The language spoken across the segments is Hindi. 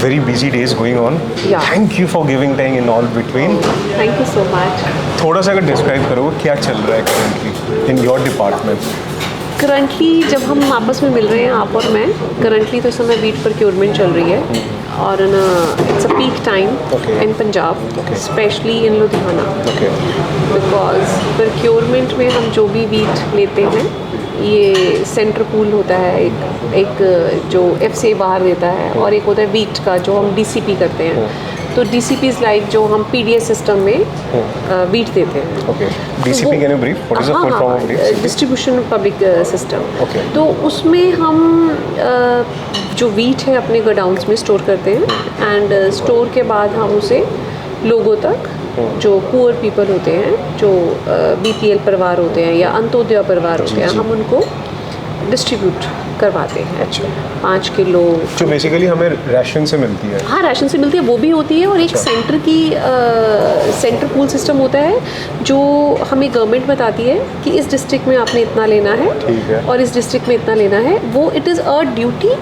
Very busy days going on. Yeah. Thank you for giving time in all between. Thank you so much. थोड़ा सा अगर डिस्क्राइब करोगे क्या चल रहा है currently in your department? Currently जब हम आपस में मिल रहे हैं आप और मैं, करंटली तो इस समय वीट प्रोक्योरमेंट चल रही है और it's a peak time in Punjab, specially in Ludhiana, because procurement में हम जो भी वीट लेते हैं ये सेंटर पूल होता है, एक जो एफसीआई बाहर देता है और एक होता है वीट का जो हम डीसीपी करते हैं। तो डीसीपीज लाइक जो हम पीडीएस सिस्टम में वीट देते हैं। DCP can you brief what is the full form of DCP? Distribution public system. तो उसमें हम जो वीट है अपने गोडाउन्स में स्टोर करते हैं एंड स्टोर के बाद हम उसे लोगों तक, जो पुअर पीपल होते हैं, जो बीपीएल परिवार होते हैं या अंत्योदय परिवार होते हैं, हम उनको डिस्ट्रीब्यूट करवाते हैं। 5 किलो जो बेसिकली हमें राशन से मिलती है। हाँ, राशन से मिलती है, वो भी होती है और एक सेंटर की सेंटर पूल सिस्टम होता है जो हमें गवर्नमेंट बताती है कि इस डिस्ट्रिक्ट में आपने इतना लेना है और इस डिस्ट्रिक्ट में इतना लेना है। वो it is a duty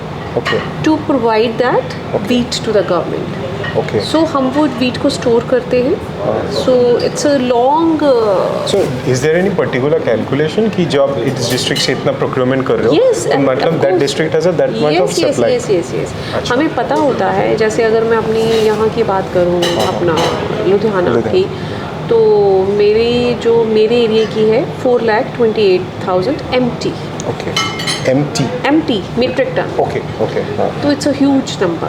to provide that wheat to the government. So हम वो वीट को स्टोर करते हैं। So it's a long. So is there any particular calculation कि जब इस डिस्ट्रिक्ट से इतना प्रोक्योरमेंट कर रहे हो? Yes, तो मतलब that district has that much of supply? Yes. हमें पता होता है, जैसे अगर मैं अपनी यहाँ की बात करूँ, अपना लुधियाना की, तो मेरे एरिया की है 4,28,000 एम्प्टी। Empty metric ton. तो it's a huge number.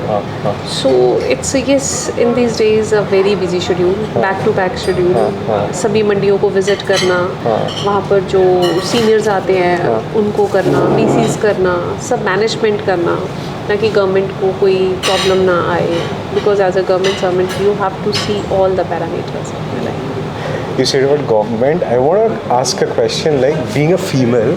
So it's yes in this days a very busy schedule, back to back schedule. सभी मंडियों को विजिट करना, वहाँ पर जो सीनियर्स आते हैं उनको करना, बीसीज करना, सब मैनेजमेंट करना, ताकि गवर्नमेंट को कोई प्रॉब्लम ना आए, because as a government servant you have to see all the parameters. You said about government. I want to ask a question, like being a female,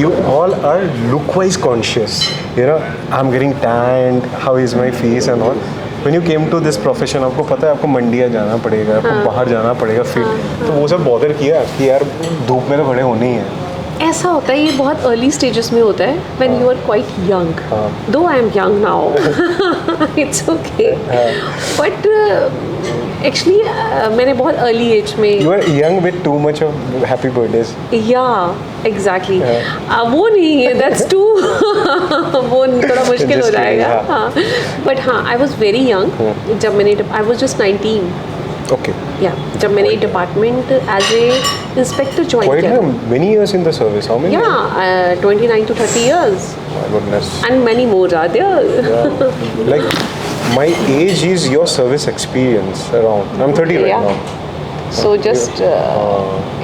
you all are look-wise conscious. You know, I'm getting tanned, how is my face and all. When you came to this profession, आपको पता है आपको मंडिया जाना पड़ेगा, आपको बाहर जाना पड़ेगा फिर, तो वो सब बॉदर किया कि यार धूप में तो खड़े होने ही है? ऐसा होता है, ये बहुत अर्ली स्टेजेस में होता है, when you are quite young. Though I am young now, it's okay, but actually मैंने बहुत अर्ली एज में। You are young with too much of happy birthdays. Yeah exactly, वो नहीं है, दैट्स टू वो थोड़ा मुश्किल हो जाएगा। हाँ, बट हाँ, आई वॉज वेरी यंग जब मैंने, आई वॉज जस्ट 19। जब मैंने department as a inspector join किया। Many years in the service. How many? 29 to 30 years. My goodness. And many more are there. Like my age is your service experience around. I'm 30 right now. So just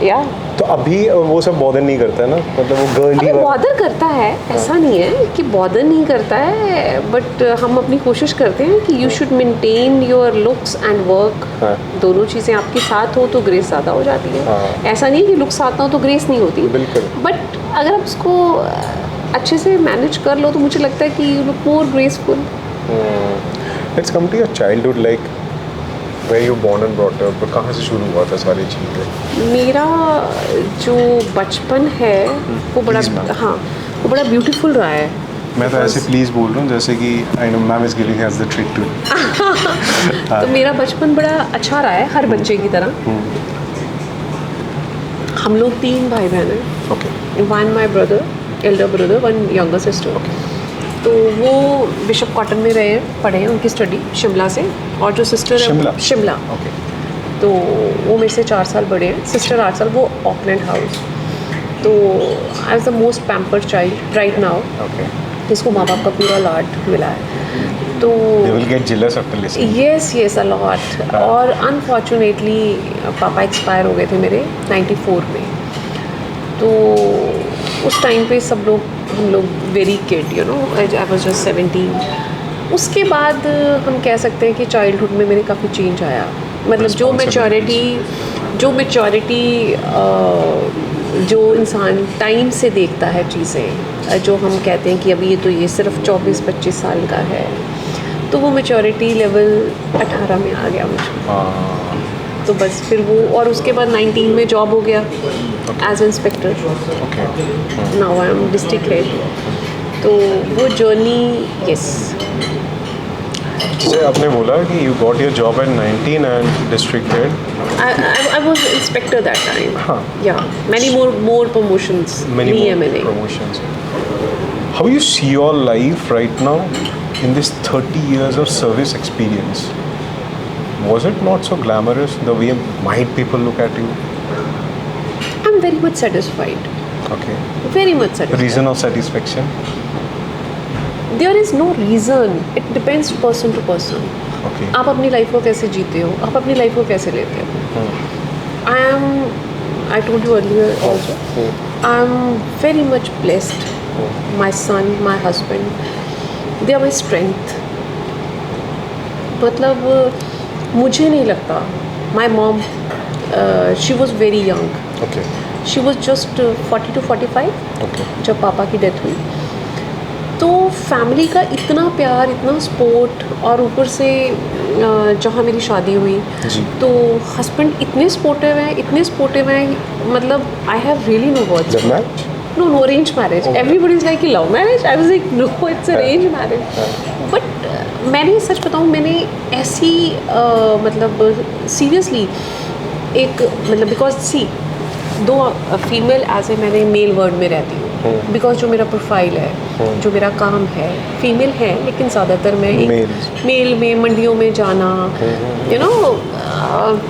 या तो अभी वो सब बॉदर नहीं करता है ना, मतलब वो गर्ली बॉदर करता है, ऐसा नहीं है कि बॉदर नहीं करता है, बट हम अपनी कोशिश करते हैं कि you should maintain your looks and work, दोनों चीज़ें आपके साथ हो तो ग्रेस ज़्यादा हो जाती है। ऐसा नहीं है कि लुक्स साथ ना हो तो ग्रेस नहीं होती, बिल्कुल, बट अगर आप उसको अच्छे से मैनेज कर लो तो मुझे लगता है कि you look more graceful. Let's come to your childhood, like where you born and brought up, कहाँ से शुरू हुआ था सारी चीज़ें? मेरा जो बचपन है वो बड़ा, हाँ वो बड़ा ब्यूटीफुल रहा है। मैं तो ऐसे प्लीज़ बोल रहा हूँ जैसे कि I know ma'am is giving us the treat to. तो मेरा बचपन बड़ा अच्छा रहा है हर बच्चे की तरह। हम लोग 3 भाई बहन हैं। Okay. One my brother, Elder brother, one younger sister. तो वो बिशप कॉटन में रहे पढ़े हैं, उनकी स्टडी शिमला से, और जो सिस्टर है शिमला। ओके। तो वो मेरे से 4 साल बड़े हैं, सिस्टर 8 साल, वो ऑकलैंड हाउस। तो I was the most pampered child right now, जिसको माँ बाप का पूरा लाड मिला है। तो they will get jealous after listening. yes a lot। और अनफॉर्चुनेटली पापा एक्सपायर हो गए थे मेरे 94 में। तो उस टाइम पे सब लोग, हम लोग very kid, you know, I was just 17। उसके बाद हम कह सकते हैं कि चाइल्डहुड में मेरे काफ़ी चेंज आया, मतलब जो मैच्योरिटी जो इंसान टाइम से देखता है चीज़ें, जो हम कहते हैं कि अभी ये सिर्फ 24-25 साल का है, तो वो मैच्योरिटी लेवल 18 में आ गया मुझे। तो बस फिर वो, और उसके बाद 19 में जॉब हो गया as inspector. Now I am district head. तो वो जर्नी, यस। जैसे आपने बोला कि you got your job at 19 and district head. I was inspector that time. Yeah, many more promotions. Many more promotions. How you see your life right now in this 30 years of service experience? Was it not so glamorous the way might people look at you? I'm very much satisfied. Okay. Very much satisfied. Reason of satisfaction? There is no reason. It depends person to person. Okay. आप अपनी लाइफ को कैसे जीते हो, आप अपनी लाइफ को कैसे लेते हो। I told you earlier also, I'm very much blessed. My son, my husband, they are my strength. मतलब मुझे नहीं लगता, my mom, she was very young. Okay. She was just 40 to 45 okay. जब पापा की डेथ हुई। तो फैमिली का इतना प्यार, इतना सपोर्ट, और ऊपर से जहाँ मेरी शादी हुई तो हस्बैंड इतने सपोर्टिव हैं, मतलब I have really no words. No arranged marriage. Okay. Everybody is like love marriage. I was like no, it's arranged marriage. But मैंने सच बताऊँ, मैंने ऐसी मतलब सीरियसली एक, मतलब बिकॉज सी दो फीमेल एज ए, मैंने मेल वर्ड में रहती हूँ बिकॉज जो मेरा प्रोफाइल है, जो मेरा काम है, फीमेल है, लेकिन ज़्यादातर मैं एक मेल में मंडियों में जाना, यू नो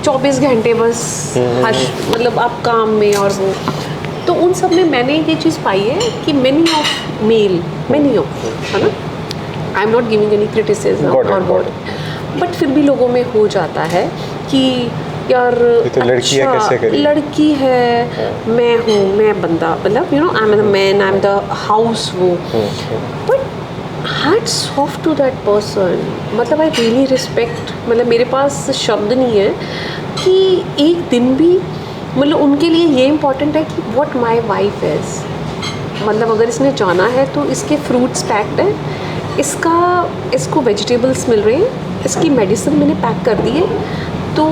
24 घंटे बस मतलब आप काम में, और वो तो उन सब में मैंने ये चीज़ पाई है कि मैनी ऑफ, है ना, I am not giving any criticism और वर्ड, बट फिर भी लोगों में हो जाता है कि यार तो लड़की है, कैसे करें? लड़की है, मैं हूँ, मैं बंदा, मतलब you know I am the man, I am the house वो, but hats off to that person, मतलब आई रियली रिस्पेक्ट, मतलब मेरे पास शब्द नहीं है कि एक दिन भी, मतलब उनके लिए ये इम्पॉर्टेंट है कि व्हाट माई वाइफ इज़, मतलब अगर इसने जाना है तो इसके फ्रूट्स पैक्ड है, इसको वेजिटेबल्स मिल रहे हैं, इसकी मेडिसिन मैंने पैक कर दी है, तो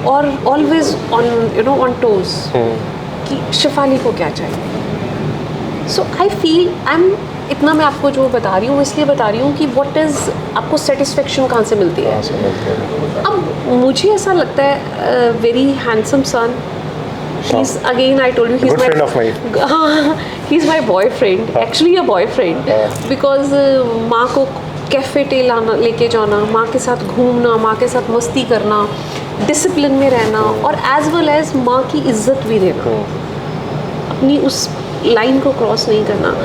और always on, you know, on toes कि शिफाली को क्या चाहिए। सो आई फील इतना मैं आपको जो बता रही हूँ, इसलिए बता रही हूँ कि व्हाट इज़, आपको सेटिस्फेक्शन कहाँ से मिलती है। अब मुझे ऐसा लगता है very handsome son, he's again, I told you, he's good friend of mine. He's my boyfriend, actually a boyfriend, because माँ को कैफ़े लेके जाना, माँ के साथ घूमना, माँ के साथ मस्ती करना, डिसिप्लिन में रहना, और एज वेल एज माँ की इज्जत भी देना, अपनी उस लाइन को क्रॉस नहीं करना।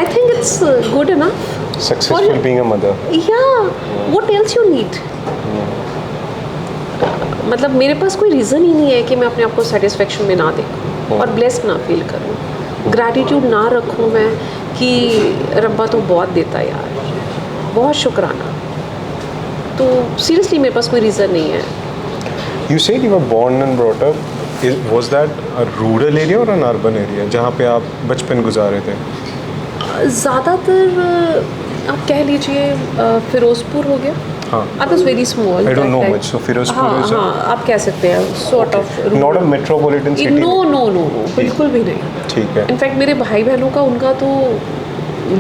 I think it's good enough. Successful being a mother. Yeah. What else you need? मतलब मेरे पास कोई रीज़न ही नहीं है कि मैं अपने आप को सेटिस्फेक्शन में ना देखूँ और ब्लेस्ड ना फील करूँ, ग्रैटिट्यूड ना रखूँ मैं कि रब्बा तो बहुत देता है यार, बहुत शुक्राना। तो सीरियसली मेरे पास कोई रीज़न नहीं है। You said you were born and brought up. Was that a rural area or an urban area जहाँ पे आप बचपन गुजारे थे? ज़्यादातर आप कह लीजिए फिरोजपुर हो गया। हाँ। I was very small. I don't know much. So Firozpur हाँ is हाँ, आप कह सकते हैं sort of not a metropolitan city. No, बिल्कुल भी नहीं। ठीक है। इनफैक्ट मेरे भाई बहनों का उनका तो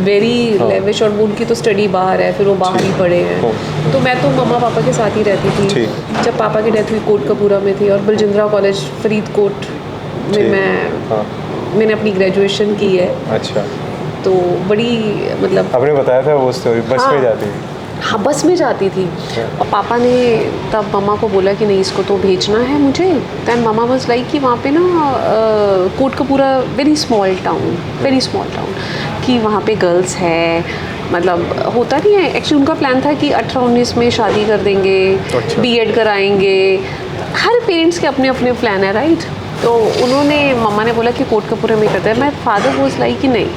वेरी लेविश, और उनकी तो स्टडी बाहर है, फिर वो बाहर ही पढ़े हैं। तो मैं तो मम्मा पापा के साथ ही रहती थी। जब पापा की डेथ हुई कोटकपूरा में थी, और बलजिंद्रा कॉलेज फरीदकोट में मैंने अपनी ग्रेजुएशन की है। अच्छा। तो बड़ी मतलब आपने बताया था वो स्टोरी, बस में जाती थी। हाँ, बस में जाती थी। और पापा ने तब मम्मा को बोला कि नहीं, इसको तो भेजना है मुझे। दैन मम्मा वाज लाइक कि वहाँ पे ना कोटकपूरा वेरी स्मॉल टाउन कि वहाँ पे गर्ल्स है, मतलब होता नहीं है। एक्चुअली उनका प्लान था कि 18-19 में शादी कर देंगे, बीएड कराएंगे। हर पेरेंट्स के अपने अपने प्लान है, राइट। तो उन्होंने, मम्मा ने बोला कि कोटकपूरा में करते हैं। माय फादर वाज लाइक कि नहीं,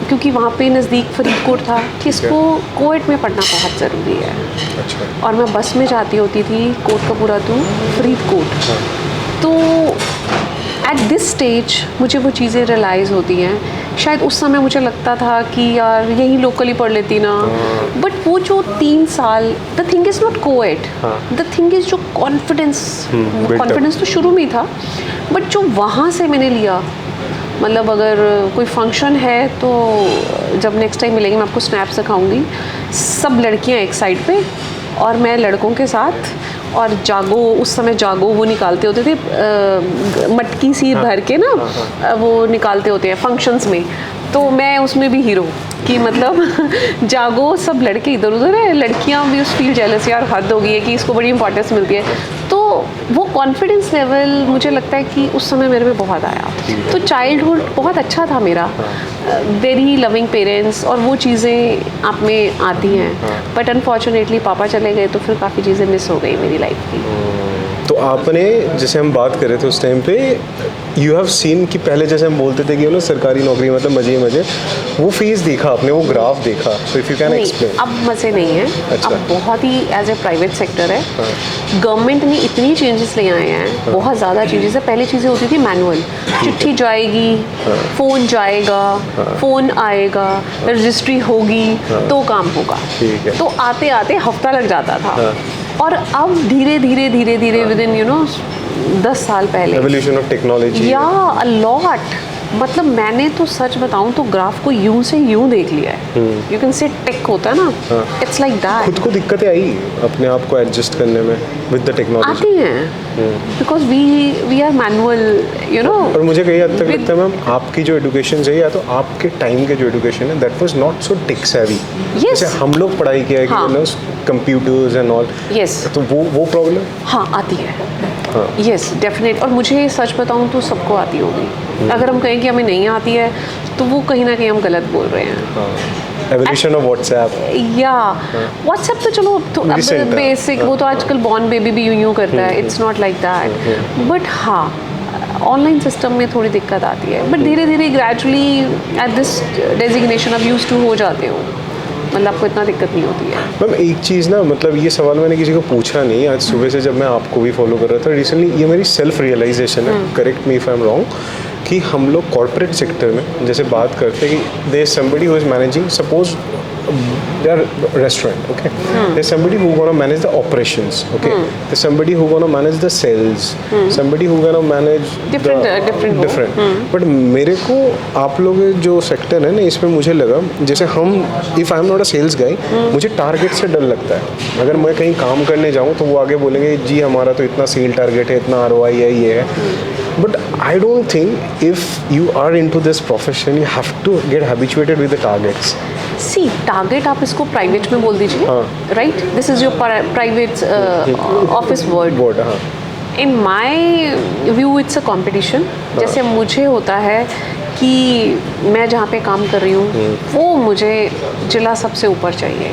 क्योंकि वहाँ पे नज़दीक फरीदकोट था कि इसको कोएट में पढ़ना बहुत ज़रूरी है। अच्छा। और मैं बस में जाती होती थी कोटकपूरा टू फरीदकोट। तो एट दिस स्टेज मुझे वो चीज़ें रियलाइज़ होती हैं। शायद उस समय मुझे लगता था कि यार यहीं लोकली पढ़ लेती ना, बट वो जो 3 साल, the thing is not quiet, the thing is जो कॉन्फिडेंस तो शुरू में ही था, बट जो वहाँ से मैंने लिया, मतलब अगर कोई फंक्शन है तो जब नेक्स्ट टाइम मिलेंगे मैं आपको स्नैप्स दिखाऊंगी, सब लड़कियां एक साइड पे और मैं लड़कों के साथ, और जागो, उस समय जागो वो निकालते होते थे, मटकी सी भर के ना वो निकालते होते हैं फंक्शंस में, तो मैं उसमें भी हीरो कि मतलब जागो, सब लड़के इधर उधर है, लड़कियां भी उस फील जेलस, यार हद हो गई है कि इसको बड़ी इंपॉर्टेंस मिलती है। तो वो कॉन्फिडेंस लेवल मुझे लगता है कि उस समय मेरे में बहुत आया। तो चाइल्डहुड बहुत अच्छा था मेरा, वेरी लविंग पेरेंट्स, और वो चीज़ें आप में आती हैं। बट अनफॉर्चुनेटली पापा चले गए तो फिर काफ़ी चीज़ें मिस हो गई मेरी लाइफ की। तो आपने, जैसे हम बात कर रहे थे उस टाइम पे, यू हैव सीन कि पहले जैसे हम बोलते थे कि सरकारी नौकरी मतलब मजे ही मजे, वो फेज देखा आपने, वो ग्राफ देखा, so if you can explain. अब मज़े नहीं है। अच्छा। अब बहुत ही एज ए प्राइवेट सेक्टर है। गवर्नमेंट ने इतनी चेंजेस ले आए हैं, बहुत ज़्यादा चेंजेस है। पहले चीज़ें होती थी मैनुअल, चिट्ठी जाएगी, फ़ोन जाएगा, फ़ोन आएगा, रजिस्ट्री होगी तो काम होगा। तो आते आते हफ्ता लग जाता था। और अब धीरे धीरे विद इन 10 साल पहले एवोल्यूशन ऑफ टेक्नोलॉजी, या अ लॉट। मतलब मैंने तो सच बताऊं तो ग्राफ को यूं से यूं देख लिया है। यू कैन से टेक होता है ना, इट्स लाइक दैट। खुद को दिक्कतें आई अपने आप को एडजस्ट करने में विद द टेक्नोलॉजी? आती हैं, बिकॉज वी आर मैनुअल, और मुझे कई हद तक लगता है मैम, आपकी जो एजुकेशन है या तो आपके टाइम के जो एजुकेशन है, that was not so tech savvy. जैसे हम लोग पढ़ाई किया है कि कंप्यूटर्स एंड ऑल, तो वो प्रॉब्लम हाँ आती है। Yes definite. और मुझे सच बताऊं तो सबको आती होगी। अगर हम कहें कि हमें नहीं आती है तो वो कहीं ना कहीं हम गलत बोल रहे हैं। एवोल्यूशन ऑफ व्हाट्सएप, या व्हाट्सएप तो चलो तो बेसिक, वो तो आजकल बॉर्न बेबी भी यूं करता है, it's not like that. But हाँ, ऑनलाइन सिस्टम में थोड़ी दिक्कत आती है, बट धीरे धीरे ग्रेजुअली एट दिस डेजिग्नेशन अब यूज्ड टू हो जाते हो, मतलब आपको इतना दिक्कत नहीं होती है। मैम एक चीज़ ना, मतलब ये सवाल मैंने किसी को पूछा नहीं, आज सुबह से जब मैं आपको भी फॉलो कर रहा था रिसेंटली, ये मेरी सेल्फ रियलाइजेशन है, correct me if I am wrong, कि हम लोग कॉर्पोरेट सेक्टर में जैसे बात करते हैं कि there is somebody who is managing, suppose their restaurant, okay, there's somebody who gonna manage the operations, okay, there's somebody who gonna manage the sales, somebody who gonna manage different but मेरे को आप लोग जो सेक्टर है ना, इसमें मुझे लगा जैसे हम, if I am not a sales guy, मुझे टारगेट से डर लगता है। अगर मैं कहीं काम करने जाऊँ तो वो आगे बोलेंगे जी हमारा तो इतना सेल टारगेट है, इतना ROI है, ये है। But I don't think if you are into this profession, you have to get habituated with the targets. See, target आप इसको प्राइवेट में बोल दीजिए, right? This is your private office word. In my view it's a competition. जैसे मुझे होता है कि मैं जहाँ पे काम कर रही हूँ वो मुझे जिला सबसे ऊपर चाहिए,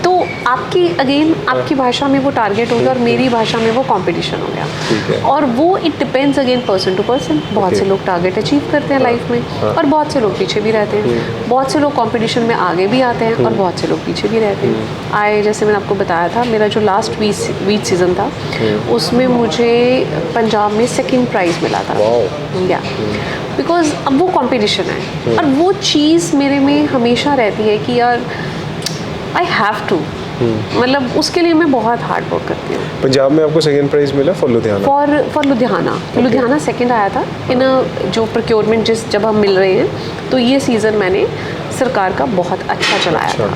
तो आपकी अगेन आपकी भाषा में वो टारगेट हो गया और मेरी भाषा में वो कंपटीशन हो गया। और वो it depends again person to person. बहुत से लोग टारगेट अचीव करते हैं लाइफ में और बहुत से लोग पीछे भी रहते हैं। बहुत से लोग कंपटीशन में आगे भी आते हैं और बहुत से लोग पीछे भी रहते हैं। जैसे मैंने आपको बताया था, मेरा जो लास्ट वीच सीज़न था उसमें मुझे पंजाब में 2nd प्राइज़ मिला था। या बिकॉज अब वो कंपटीशन है और वो चीज़ मेरे में हमेशा रहती है कि यार आई हैव टू, मतलब उसके लिए मैं बहुत हार्ड वर्क करती हूँ। पंजाब में आपको 2nd प्राइज़ मिला for Ludhiana? For Ludhiana. Ludhiana 2nd आया था इन जो प्रोक्योरमेंट जब हम मिल रहे हैं, तो ये सीज़न मैंने सरकार का बहुत अच्छा चलाया था।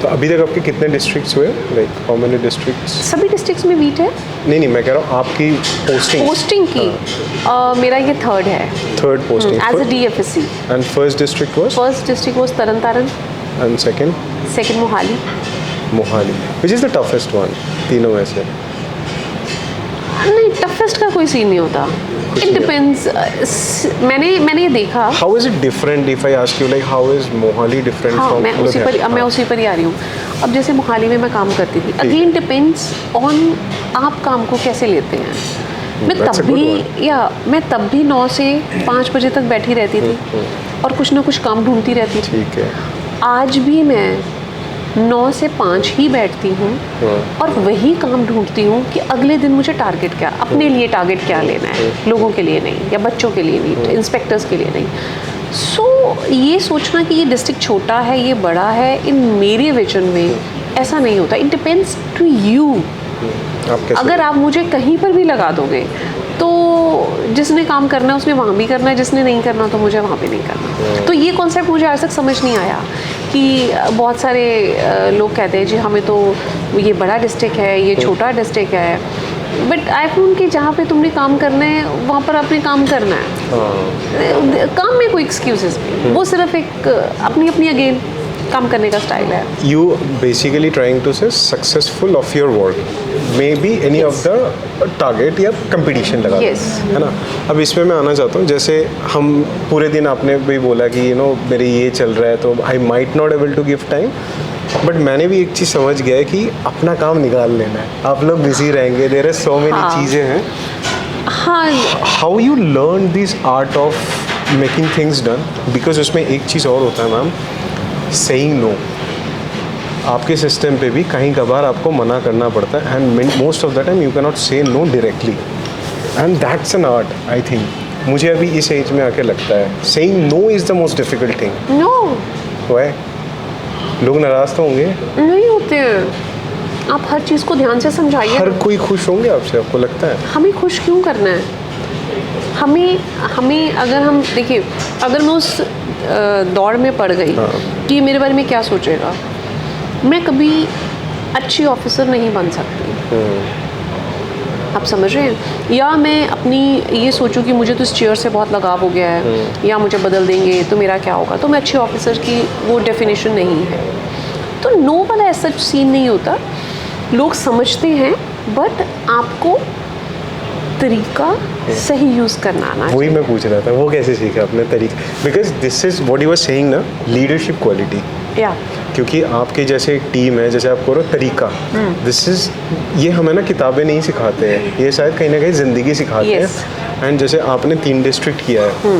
तो अभी तक आपके कितने डिस्ट्रिक्ट्स हुए? Like how many districts? सभी डिस्ट्रिक्ट्स में वीट है। नहीं मैं कह रहा हूँ आपकी पोस्टिंग की मेरा ये 3rd है। 3rd posting as a DFSC। And first district was Tarn Taran. And second Mohali. Which is the toughest one तीनों में से? नहीं, टफेस्ट का कोई सीन नहीं होता। It depends. मैंने ये देखा। How is it different if I ask you, like how is Mohali different from? मैं उसी पर ही आ रही हूँ। अब जैसे मोहाली में मैं काम करती थी, अगेन डिपेंड्स ऑन आप काम को कैसे लेते हैं। मैं तब भी 9 से 5 बजे तक बैठी रहती थी और कुछ ना कुछ काम ढूंढती रहती थी। ठीक है। आज भी मैं 9 से 5 ही बैठती हूँ और वही काम ढूंढती हूँ कि अगले दिन मुझे टारगेट क्या, अपने लिए टारगेट क्या लेना है, लोगों के लिए नहीं, या बच्चों के लिए नहीं, इंस्पेक्टर्स के लिए नहीं। सो ये सोचना कि ये डिस्ट्रिक्ट छोटा है, ये बड़ा है, इन मेरे विजन में ऐसा नहीं होता। It depends to you. अगर आप मुझे कहीं पर भी लगा दोगे तो जिसने काम करना है उसने वहाँ भी करना है, जिसने नहीं करना तो मुझे वहाँ भी नहीं करना। तो ये कॉन्सेप्ट मुझे आज तक समझ नहीं आया कि बहुत सारे लोग कहते हैं जी हमें तो ये बड़ा डिस्ट्रिक्ट है, ये छोटा डिस्ट्रिक्ट है। बट आई फोन कि जहाँ पे तुमने काम करना है वहाँ पर अपने काम करना है। काम में कोई एक्सक्यूजेस नहीं, वो सिर्फ एक अपनी अगेन काम करने का स्टाइल है। यू बेसिकली ट्राइंग टू से successful of your work, may be any of the target या कंपटीशन लगा है ना। अब इसमें मैं आना चाहता हूँ, जैसे हम पूरे दिन आपने भी बोला कि मेरे ये चल रहा है तो I might not able to give time, but मैंने भी एक चीज़ समझ गया है कि अपना काम निकाल लेना है। आप लोग बिजी रहेंगे, देयर आर सो मेनी चीज़ें हैं। How you learn this art of making things done? Because उसमें एक चीज़ और होता है मैम, सेइंग नो। आपके सिस्टम पे भी कहीं कभार आपको मना करना पड़ता है and most of the time you can not say no directly and that's an art. I think मुझे अभी इस एज में आके लगता है saying no is the most difficult thing. No why? लोग नाराज तो होंगे? नहीं होते हैं। आप हर चीज़ को ध्यान से समझाइए। हर कोई खुश होंगे आपसे, आपको लगता है? हमें खुश क्यों करना है? हमें अगर हम देखिए, अगर मैं उस दौड़ में पड़ गई कि मेरे बारे में क्या सोचेगा, मैं कभी अच्छी ऑफिसर नहीं बन सकती। आप समझ रहे हैं? या मैं अपनी ये सोचूं कि मुझे तो इस चेयर से बहुत लगाव हो गया है या मुझे बदल देंगे तो मेरा क्या होगा, तो मैं अच्छी ऑफिसर की वो डेफिनेशन नहीं है। तो नो वाला ऐसा सीन नहीं होता। लोग समझते हैं बट आपको तरीका सही यूज़ करना आना चाहिए। वही मैं पूछ रहा था, वो कैसे सीखा अपने तरीका? Because this is what you were saying ना, लीडरशिप क्वालिटी। या क्योंकि आपकी जैसे एक टीम है, जैसे आप करो तरीका, दिस इज, ये हमें ना किताबें नहीं सिखाते हैं, ये शायद कहीं ना कहीं ज़िंदगी सिखाते हैं। एंड जैसे आपने 3 डिस्ट्रिक्ट किया है,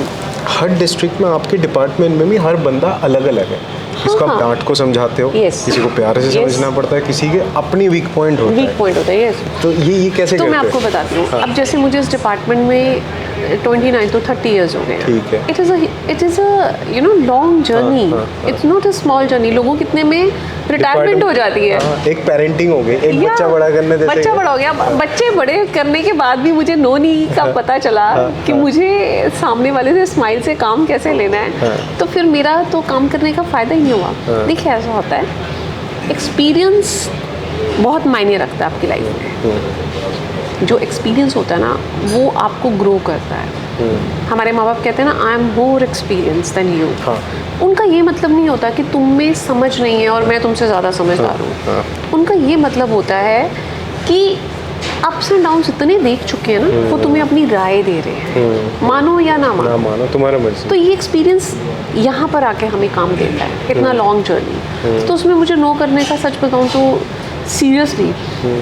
हर डिस्ट्रिक्ट में आपके डिपार्टमेंट में भी हर बंदा अलग अलग है। किसको आप डांट को समझाते हो, किसी को प्यार से समझना पड़ता है, किसी के अपनी वीक पॉइंट होता है। तो ये कैसे? तो मैं आपको बताती हूँ। अब जैसे मुझे इस डिपार्टमेंट में 29 to 30 years हो गए हैं। ठीक है। It is a long journey, it's not a small journey. लोगों कितने में रिटायरमेंट हो जाती है। एक पेरेंटिंग हो गई, एक बच्चा बड़ा करने देते, बच्चा बड़ा हो गया। बच्चे बड़े करने के बाद भी मुझे नो नहीं का पता चला कि मुझे सामने वाले से स्माइल से काम कैसे लेना है। तो फिर मेरा तो काम करने का फ़ायदा ही नहीं हुआ। देखिए ऐसा होता है, एक्सपीरियंस बहुत मायने रखता है आपकी लाइफ में। जो एक्सपीरियंस होता है ना, वो आपको ग्रो करता है। हमारे माँ बाप कहते हैं ना, I am more experience than you. उनका ये मतलब नहीं होता कि तुम में समझ नहीं है और मैं तुमसे ज़्यादा समझदार हूँ। उनका ये मतलब होता है कि अप्स एंड डाउन्स इतने देख चुके हैं ना, वो तुम्हें अपनी राय दे रहे हैं, मानो या ना मानो तुम्हारा मर्जी। तो ये एक्सपीरियंस यहाँ पर आके हमें काम देता है, इतना लॉन्ग जर्नी। तो उसमें मुझे नो करने का, सच बताऊँ तो सीरियसली,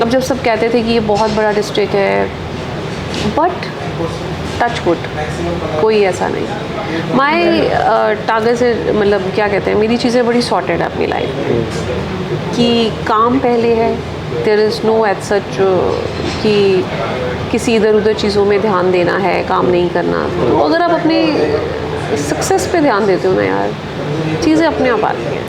अब जब सब कहते थे कि ये बहुत बड़ा डिस्ट्रिक्ट है, बट टच वुड कोई ऐसा नहीं। माई टारगेट से, मतलब क्या कहते हैं, मेरी चीज़ें बड़ी सॉर्टेड है अपनी लाइफ में, कि काम पहले है, there is no at such कि किसी इधर उधर चीज़ों में ध्यान देना है, काम नहीं करना। तो अगर आप अपने सक्सेस पे ध्यान देते हो ना यार, चीज़ें अपने आप आती हैं।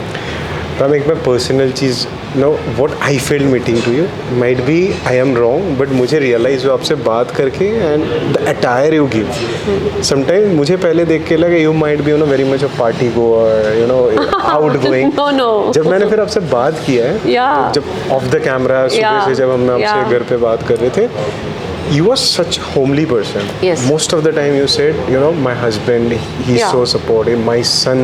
मैम एक मैं पर्सनल चीज़, no what I feel meeting to you, might be I am wrong, but मुझे रियलाइज़ हुआ आपसे बात करके, and the attire you give, sometime मुझे पहले देख के लगा you might be very much a party goer, outgoing. No. जब मैंने फिर आपसे बात किया है, जब ऑफ द कैमरा सुबह से जब हम आपसे घर पे बात कर रहे थे, you are such homely person. Yes. Most of the time you said, my husband, he's so supportive, my son.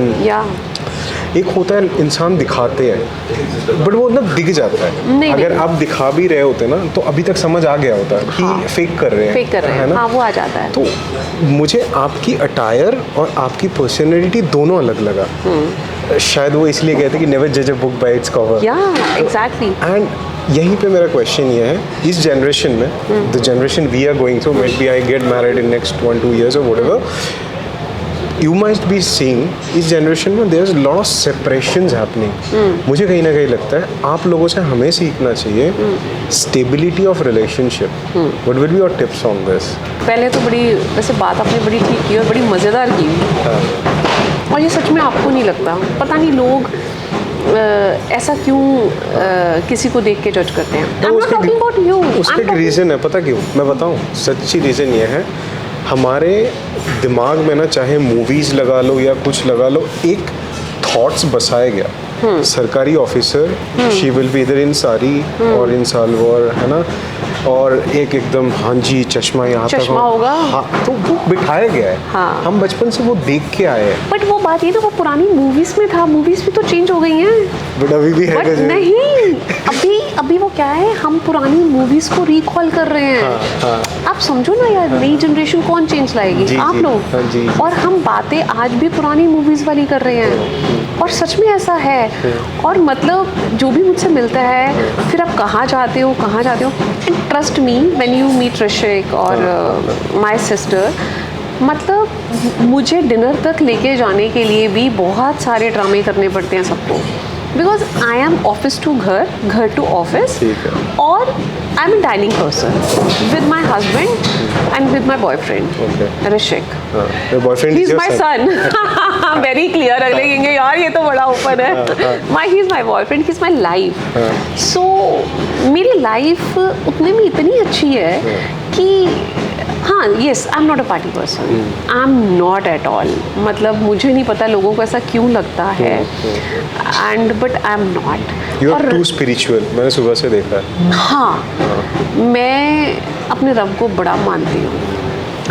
एक होता है इंसान दिखाते हैं, बट वो ना दिख जाता है। नहीं, अगर आप दिखा भी रहे होते ना, तो अभी तक समझ आ गया होता है कि फेक कर रहे हैं, है ना? हाँ, वो आ जाता है। तो मुझे आपकी अटायर और आपकी पर्सनैलिटी दोनों अलग लगा। शायद वो इसलिए कहते कि नेवर जज a book by its cover. Exactly. And यहीं पे मेरा क्वेश्चन ये है, इस जनरेशन में, the generation we are going through, maybe I get married in next 1-2 years or whatever, you must be seeing इस जनरेशन में there's a lot of separations happening. मुझे कहीं ना कहीं लगता है आप लोगों से हमें सीखना चाहिए stability of relationship. What will be your tips on this? पहले तो बड़ी, वैसे बात आपने बड़ी ठीक की और बड़ी मज़ेदार की, और ये सच में आपको नहीं लगता, पता नहीं लोग ऐसा क्यों किसी को देख के जज करते हैं। I'm not talking about you. उसका एक रीज़न है, पता क्यों मैं बताऊँ, सच्ची रीज़न ये है, हमारे दिमाग में ना, चाहे मूवीज़ लगा लो या कुछ लगा लो, एक थॉट्स बसाया गया, सरकारी ऑफिसर, शी विल बी इधर इन साड़ी और इन सालवार, है ना, और एक एकदम हाँ जी चश्मा यहाँ तक होगा। हाँ, तो वो बिठाया गया है। हाँ। हम बचपन से वो देख के आए हैं। बट वो बात ये ना, वो पुरानी मूवीज में था, मूवीज भी तो चेंज हो गई हैं। बट अभी भी है। बट नहीं, अभी वो क्या है, हम पुरानी मूवीज को रिकॉल कर रहे हैं। हाँ। आप समझो ना यार, नई जनरेशन कौन चेंज लाएगी? आप लोग। हाँ, और हम बातें आज भी पुरानी मूवीज वाली कर रहे हैं, और सच में ऐसा है। और मतलब जो भी मुझसे मिलता है, फिर आप कहाँ जाते हो, and trust me, when you meet Rishik और माय सिस्टर, मतलब मुझे डिनर तक लेके जाने के लिए भी बहुत सारे ड्रामे करने पड़ते हैं सबको, because I am office to घर, घर टू ऑफिस, और I am dining person with my husband and with my boyfriend Rishik. He is my son. Very clear. अगले कहेंगे यार ये तो बड़ा ओपन है। He is my boyfriend, he is my life. So मेरी लाइफ उतने में इतनी अच्छी है कि हाँ, yes, I am not a party person, I am not at all. मतलब मुझे नहीं पता लोगों को ऐसा क्यों लगता है, and but I am not. You are too spiritual, मैंने सुबह से देखा है। हाँ, मैं अपने रब को बड़ा मानती हूँ।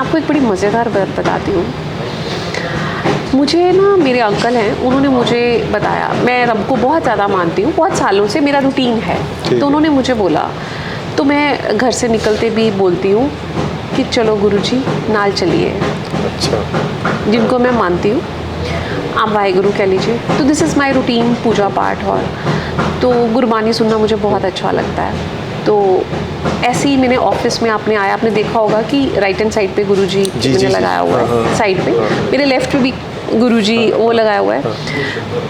आपको एक बड़ी मज़ेदार बात बताती हूँ। मुझे ना, मेरे अंकल हैं, उन्होंने मुझे बताया, मैं रब को बहुत ज़्यादा मानती हूँ, बहुत सालों से मेरा रूटीन है। तो उन्होंने मुझे बोला, तो मैं घर से निकलते भी बोलती हूँ कि चलो गुरुजी नाल चलिए। अच्छा। जिनको मैं मानती हूँ, आप वाहेगुरु कह लीजिए। तो दिस इज़ माई रूटीन, पूजा पाठ। और तो गुरबानी सुनना मुझे बहुत अच्छा लगता है। तो ऐसे ही मैंने ऑफिस में, आपने देखा होगा कि राइट हैंड साइड पे गुरुजी मैंने लगाया हुआ है, साइड पे मेरे लेफ्ट पे भी गुरुजी वो लगाया हुआ है।